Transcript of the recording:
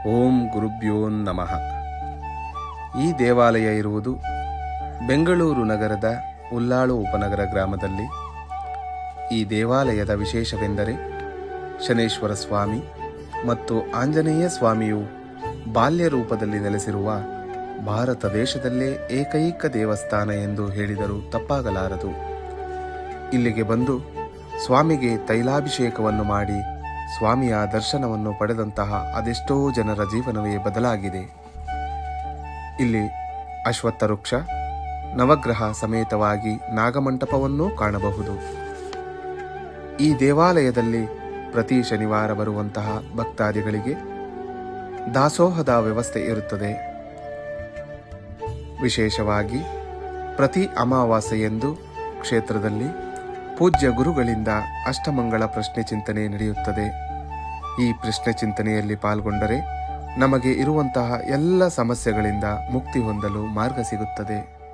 ಓಂ ಗುರುಭ್ಯೋ ನಮಃ. ಈ ದೇವಾಲಯ ಇರುವುದು ಬೆಂಗಳೂರು ನಗರದ ಉಲ್ಲಾಳು ಉಪನಗರ ಗ್ರಾಮದಲ್ಲಿ. ಈ ದೇವಾಲಯದ ವಿಶೇಷವೆಂದರೆ ಶನೇಶ್ವರ ಸ್ವಾಮಿ ಮತ್ತು ಆಂಜನೇಯ ಸ್ವಾಮಿಯು ಬಾಲ್ಯ ರೂಪದಲ್ಲಿ ನೆಲೆಸಿರುವ ಭಾರತ ದೇಶದಲ್ಲೇ ಏಕೈಕ ದೇವಸ್ಥಾನ ಎಂದು ಹೇಳಿದರೂ ತಪ್ಪಾಗಲಾರದು. ಇಲ್ಲಿಗೆ ಬಂದು ಸ್ವಾಮಿಗೆ ತೈಲಾಭಿಷೇಕವನ್ನು ಮಾಡಿ ಸ್ವಾಮಿಯ ದರ್ಶನವನ್ನು ಪಡೆದಂತಹ ಅದೆಷ್ಟೋ ಜನರ ಜೀವನವೇ ಬದಲಾಗಿದೆ. ಇಲ್ಲಿ ಅಶ್ವತ್ಥ ವೃಕ್ಷ, ನವಗ್ರಹ ಸಮೇತವಾಗಿ ನಾಗಮಂಟಪವನ್ನೂ ಕಾಣಬಹುದು. ಈ ದೇವಾಲಯದಲ್ಲಿ ಪ್ರತಿ ಶನಿವಾರ ಬರುವಂತಹ ಭಕ್ತಾದಿಗಳಿಗೆ ದಾಸೋಹದ ವ್ಯವಸ್ಥೆ ಇರುತ್ತದೆ. ವಿಶೇಷವಾಗಿ ಪ್ರತಿ ಅಮಾವಾಸ್ಯೆಯಂದು ಕ್ಷೇತ್ರದಲ್ಲಿ ಪೂಜ್ಯ ಗುರುಗಳಿಂದ ಅಷ್ಟಮಂಗಳ ಪ್ರಶ್ನೆ ಚಿಂತನೆ ನಡೆಯುತ್ತದೆ. ಈ ಪ್ರಶ್ನೆ ಚಿಂತನೆಯಲ್ಲಿ ಪಾಲ್ಗೊಂಡರೆ ನಮಗೆ ಇರುವಂತಹ ಎಲ್ಲ ಸಮಸ್ಯೆಗಳಿಂದ ಮುಕ್ತಿ ಹೊಂದಲು ಮಾರ್ಗ ಸಿಗುತ್ತದೆ.